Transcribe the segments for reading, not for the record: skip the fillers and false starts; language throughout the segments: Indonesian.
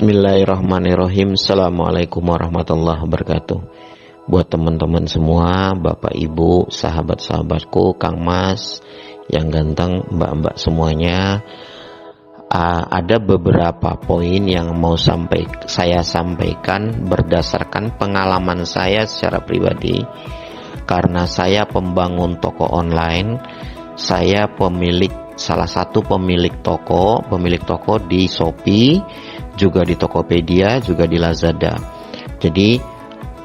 Bismillahirrahmanirrahim. Assalamualaikum warahmatullahi wabarakatuh. Buat teman-teman semua, Bapak Ibu, sahabat-sahabatku, Kang Mas yang ganteng, Mbak-mbak semuanya, ada beberapa poin yang mau saya sampaikan berdasarkan pengalaman saya secara pribadi. Karena saya pembangun toko online, saya salah satu pemilik toko di Shopee, juga di Tokopedia, juga di Lazada. Jadi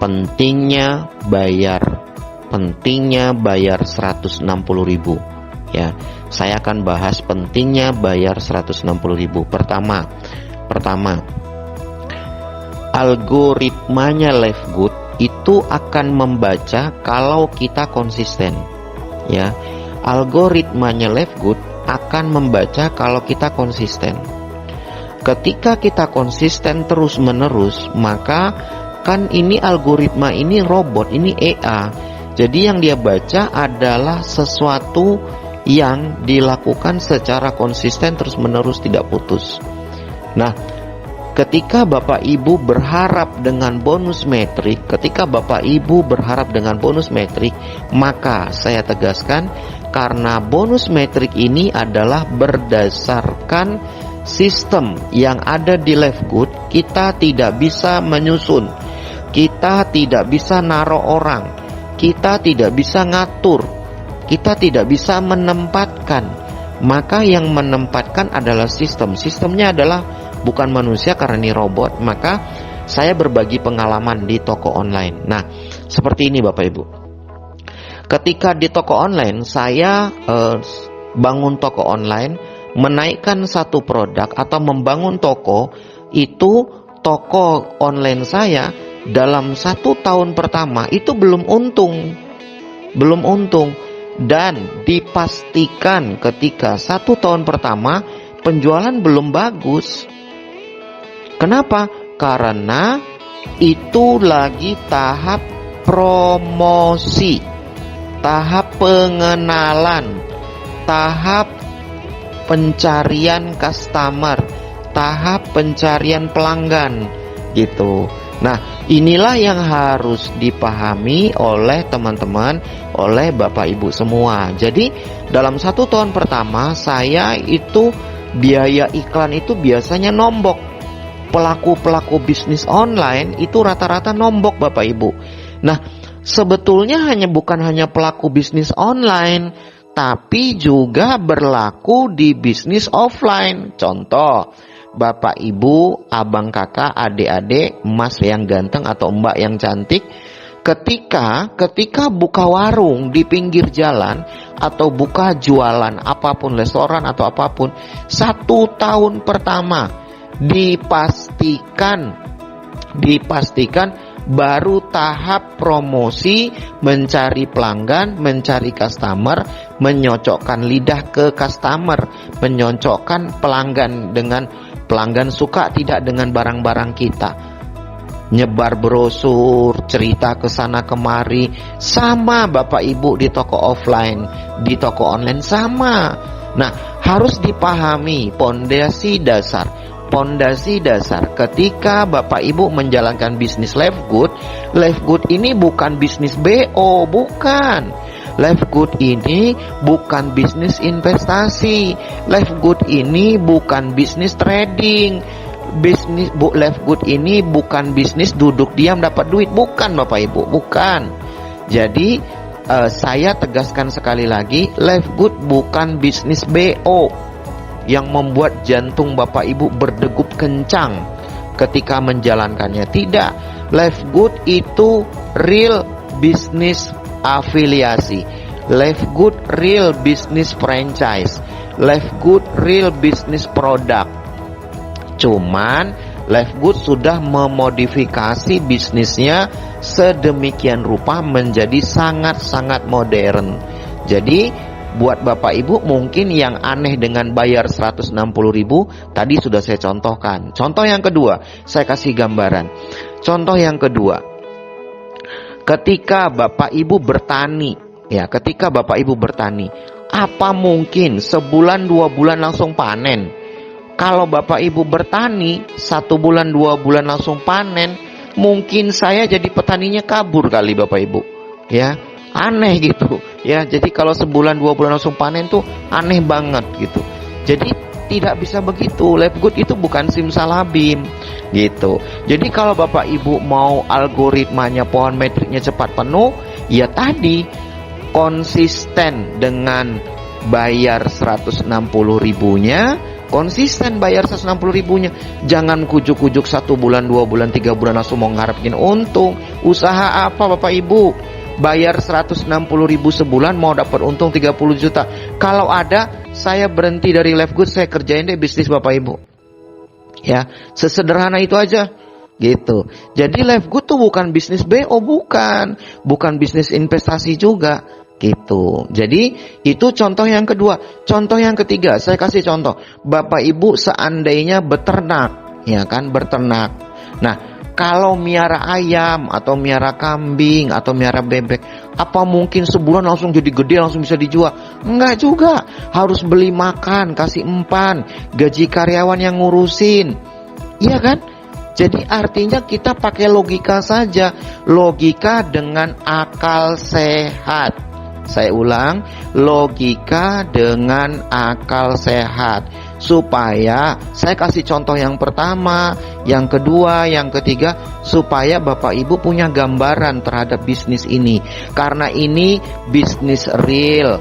pentingnya bayar 160.000 ya. Saya akan bahas pentingnya bayar 160.000. Pertama, algoritmanya Livegood itu akan membaca kalau kita konsisten ya. Algoritmanya Livegood akan membaca kalau kita konsisten. Ketika kita konsisten terus menerus, maka kan ini algoritma ini robot, ini AI. Jadi yang dia baca adalah sesuatu yang dilakukan secara konsisten terus menerus, tidak putus. Nah, ketika Bapak Ibu berharap dengan bonus metrik, maka saya tegaskan, karena bonus metrik ini adalah berdasarkan sistem yang ada di Livegood, kita tidak bisa menyusun, kita tidak bisa naruh orang, kita tidak bisa ngatur, kita tidak bisa menempatkan. Maka yang menempatkan adalah sistem. Sistemnya adalah bukan manusia karena ini robot. Maka saya berbagi pengalaman di toko online. Nah, seperti ini Bapak Ibu. Ketika di toko online, saya bangun toko online, menaikkan satu produk atau membangun toko, itu toko online saya dalam 1 tahun pertama itu belum untung, dan dipastikan ketika 1 tahun pertama penjualan belum bagus. Kenapa? Karena itu lagi tahap promosi, tahap pengenalan, tahap pencarian customer, tahap pencarian pelanggan gitu. Nah, inilah yang harus dipahami oleh teman-teman, oleh Bapak Ibu semua. Jadi dalam 1 tahun pertama saya itu biaya iklan itu biasanya nombok. Pelaku bisnis online itu rata-rata nombok Bapak Ibu. Nah, sebetulnya bukan hanya pelaku bisnis online, tapi juga berlaku di bisnis offline. Contoh, Bapak Ibu, abang kakak, adik-adik, mas yang ganteng atau mbak yang cantik, ketika buka warung di pinggir jalan atau buka jualan apapun, restoran atau apapun, 1 tahun pertama dipastikan baru tahap promosi, mencari pelanggan, mencari customer, menyocokkan lidah ke customer, menyocokkan pelanggan dengan pelanggan suka tidak dengan barang-barang kita. Nyebar brosur, cerita ke sana kemari, sama Bapak Ibu di toko offline, di toko online sama. Nah, harus dipahami pondasi dasar ketika Bapak Ibu menjalankan bisnis Livegood ini bukan bisnis BO, bukan. Livegood ini bukan bisnis investasi. Livegood ini bukan bisnis trading. Livegood ini bukan bisnis duduk diam dapat duit, bukan Bapak Ibu, bukan. Jadi saya tegaskan sekali lagi, Livegood bukan bisnis BO yang membuat jantung Bapak Ibu berdegup kencang ketika menjalankannya. Tidak. Livegood itu real bisnis afiliasi. Livegood real bisnis franchise. Livegood real bisnis produk. Cuman Livegood sudah memodifikasi bisnisnya sedemikian rupa menjadi sangat-sangat modern. Jadi buat Bapak Ibu mungkin yang aneh dengan bayar 160.000, tadi sudah saya contohkan. Contoh yang kedua, saya kasih gambaran. Contoh yang kedua, ketika Bapak Ibu bertani, apa mungkin sebulan 2 bulan langsung panen? Kalau Bapak Ibu bertani 1 bulan 2 bulan langsung panen, mungkin saya jadi petaninya kabur kali Bapak Ibu. Ya, aneh gitu. Ya, jadi kalau sebulan 2 bulan langsung panen tuh aneh banget gitu. Jadi tidak bisa begitu. Live good itu bukan simsalabim gitu. Jadi kalau Bapak Ibu mau algoritmanya pohon metriknya cepat penuh, ya tadi konsisten dengan bayar 160 ribunya, konsisten bayar 160 ribunya. Jangan kujuk-kujuk 1 bulan 2 bulan 3 bulan langsung mau ngarepin untung. Usaha apa Bapak Ibu? Bayar 160 ribu sebulan mau dapat untung 30 juta. Kalau ada, saya berhenti dari Live Good, saya kerjain deh bisnis Bapak Ibu. Ya, sesederhana itu aja gitu. Jadi Live Good tuh bukan bisnis BO, bukan bisnis investasi juga gitu. Jadi itu contoh yang kedua. Contoh yang ketiga, saya kasih contoh. Bapak Ibu seandainya beternak, ya kan, beternak. Nah, kalau miara ayam atau miara kambing atau miara bebek, apa mungkin sebulan langsung jadi gede, langsung bisa dijual? Enggak juga. Harus beli makan, kasih empan, gaji karyawan yang ngurusin. Iya kan? Jadi artinya kita pakai logika saja. Logika dengan akal sehat. Saya ulang, logika dengan akal sehat. Supaya saya kasih contoh yang pertama, yang kedua, yang ketiga, supaya Bapak Ibu punya gambaran terhadap bisnis ini. Karena ini bisnis real,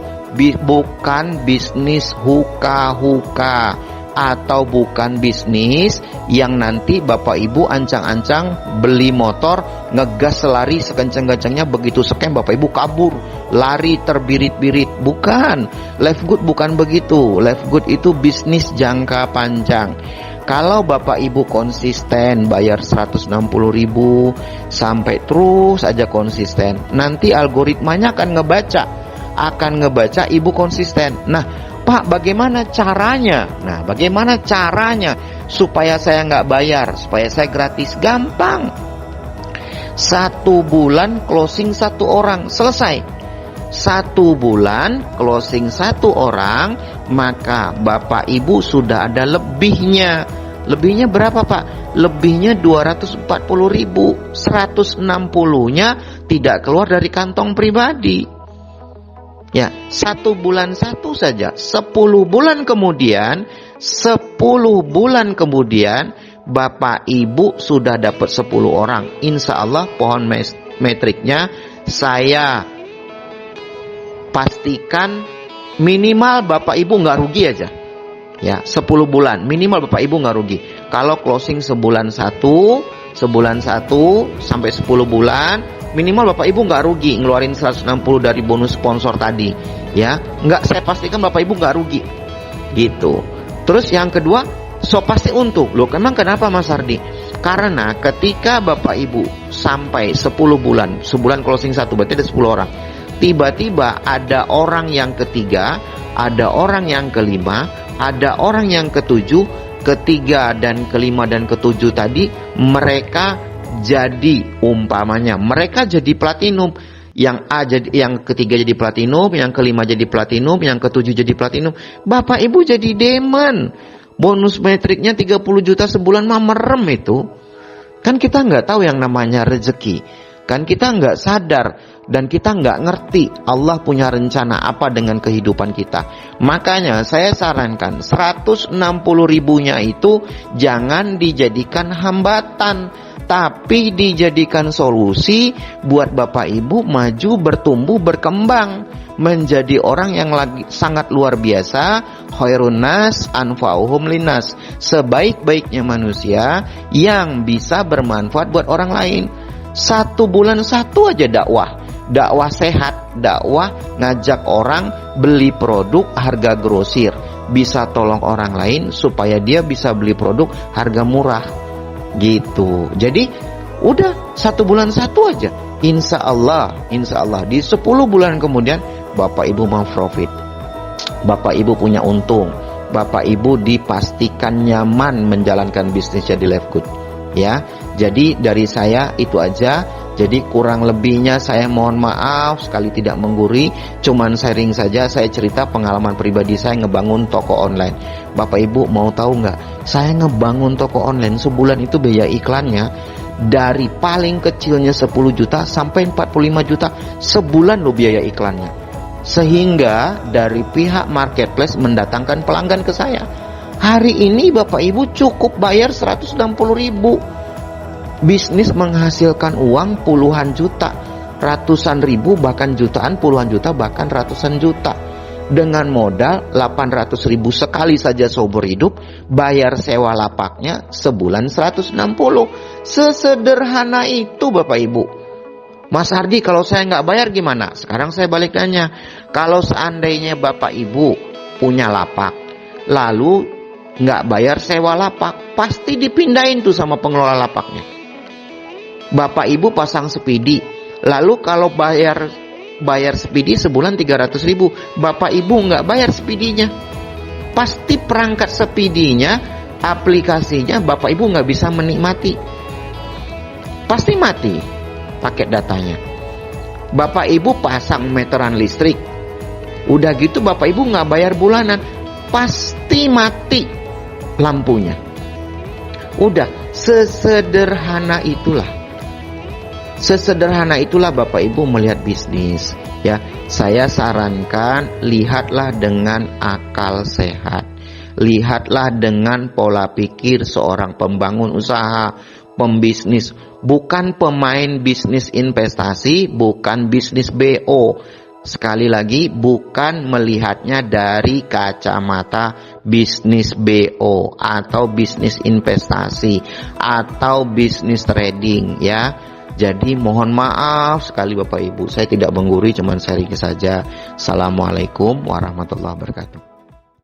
bukan bisnis huka-huka, atau bukan bisnis yang nanti Bapak Ibu ancang-ancang beli motor, ngegas selari sekencang-kencangnya, begitu scam Bapak Ibu kabur, lari terbirit-birit. Bukan. Live Good bukan begitu. Live Good itu bisnis jangka panjang. Kalau Bapak Ibu konsisten bayar 160 ribu sampai terus aja konsisten, nanti algoritmanya akan ngebaca Ibu konsisten. Nah, Pak, bagaimana caranya? Nah, bagaimana caranya supaya saya nggak bayar, supaya saya gratis? Gampang. 1 bulan closing 1 orang, selesai. 1 bulan closing 1 orang, maka Bapak Ibu sudah ada lebihnya. Lebihnya berapa Pak? Lebihnya 240 ribu. 160-nya tidak keluar dari kantong pribadi. Ya, 1 bulan 1 saja. 10 bulan kemudian, Bapak Ibu sudah dapat 10 orang. Insya Allah pohon metriknya saya pastikan minimal Bapak Ibu nggak rugi aja. Ya, 10 bulan minimal Bapak Ibu nggak rugi. Kalau closing sebulan 1 sampai 10 bulan, minimal Bapak Ibu nggak rugi ngeluarin 160 dari bonus sponsor tadi. Ya, nggak, saya pastikan Bapak Ibu nggak rugi gitu. Terus yang kedua, pasti untung. Loh, emang kenapa Mas Ardi? Karena ketika Bapak Ibu sampai 10 bulan, sebulan closing 1, berarti ada 10 orang. Tiba-tiba ada orang yang ketiga, ada orang yang kelima, ada orang yang ketujuh, ketiga dan kelima dan ketujuh tadi, mereka jadi, umpamanya mereka jadi platinum. Yang A jadi, yang ketiga jadi platinum, yang kelima jadi platinum, yang ketujuh jadi platinum. Bapak Ibu jadi diamond. Bonus metriknya 30 juta sebulan mah merem itu. Kan kita nggak tahu yang namanya rezeki. Kan kita nggak sadar dan kita nggak ngerti Allah punya rencana apa dengan kehidupan kita. Makanya saya sarankan 160 ribunya itu jangan dijadikan hambatan, tapi dijadikan solusi buat Bapak Ibu maju, bertumbuh, berkembang, menjadi orang yang lagi sangat luar biasa. Khairun nas anfa'uhum linnas, sebaik-baiknya manusia yang bisa bermanfaat buat orang lain. 1 bulan 1 aja dakwah sehat, dakwah ngajak orang beli produk harga grosir, bisa tolong orang lain supaya dia bisa beli produk harga murah gitu. Jadi udah 1 bulan 1 aja, insya Allah di 10 bulan kemudian Bapak Ibu mau profit, Bapak Ibu punya untung, Bapak Ibu dipastikan nyaman menjalankan bisnisnya di Live Good. Ya, jadi dari saya itu aja. Jadi kurang lebihnya saya mohon maaf sekali tidak menggurui, cuman sharing saja, saya cerita pengalaman pribadi saya ngebangun toko online. Bapak Ibu mau tahu nggak? Saya ngebangun toko online sebulan itu biaya iklannya dari paling kecilnya 10 juta sampai 45 juta sebulan loh biaya iklannya. Sehingga dari pihak marketplace mendatangkan pelanggan ke saya. Hari ini Bapak Ibu cukup bayar 160.000. Bisnis menghasilkan uang puluhan juta, ratusan ribu, bahkan jutaan, puluhan juta, bahkan ratusan juta. Dengan modal 800.000 sekali saja seumur hidup, bayar sewa lapaknya sebulan 160. Sesederhana itu Bapak Ibu. Mas Hardi, kalau saya nggak bayar gimana? Sekarang saya balik tanya, kalau seandainya Bapak Ibu punya lapak, lalu nggak bayar sewa lapak, pasti dipindahin tuh sama pengelola lapaknya. Bapak Ibu pasang sepidi, lalu kalau bayar sepidi sebulan 300.000, Bapak Ibu nggak bayar sepidinya, pasti perangkat sepidinya, aplikasinya Bapak Ibu nggak bisa menikmati, pasti mati paket datanya. Bapak Ibu pasang meteran listrik, udah gitu Bapak Ibu nggak bayar bulanan, pasti mati lampunya. Udah, sesederhana itulah. Sesederhana itulah Bapak Ibu melihat bisnis, ya. Saya sarankan lihatlah dengan akal sehat. Lihatlah dengan pola pikir seorang pembangun usaha, pembisnis, bukan pemain bisnis investasi, bukan bisnis BO. Sekali lagi, bukan melihatnya dari kacamata bisnis BO atau bisnis investasi atau bisnis trading, ya. Jadi mohon maaf sekali Bapak Ibu, saya tidak menggurui, cuman sharing saja. Assalamualaikum warahmatullahi wabarakatuh.